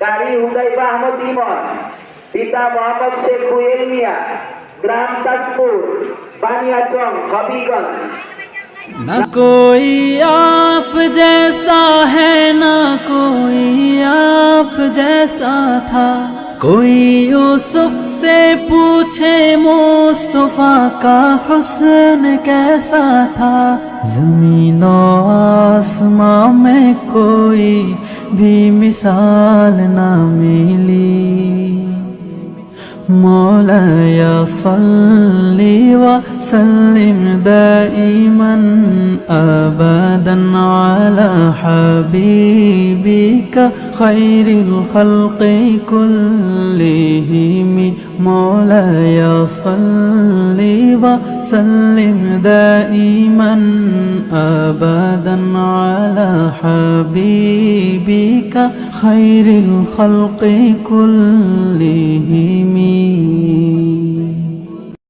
কারি হুদাইফা আহমদ ইমন, পিতা মোহাম্মদ শেখ কুয়েল মিয়া, গ্রাম তাজপুর, বানিয়াচং, হবিগঞ্জ। न कोई आप जैसा है ना कोई आप जैसा था, कोई यूसुफ से पूछे मुस्तफा का हुस्न कैसा था। ज़मीन और आसमां में कोई भी मिसाल ना मिली। मौलाया सल्ली व सल्लिम दाइमन अबदन अला हबीबिका खैरिल खल्क़ि कुल्लिहिम। मौलाया सल्ली व सल्लिम दाइमन अबदन अला हबीबिका खैरिल खल्क़ि कुल्लिहिम।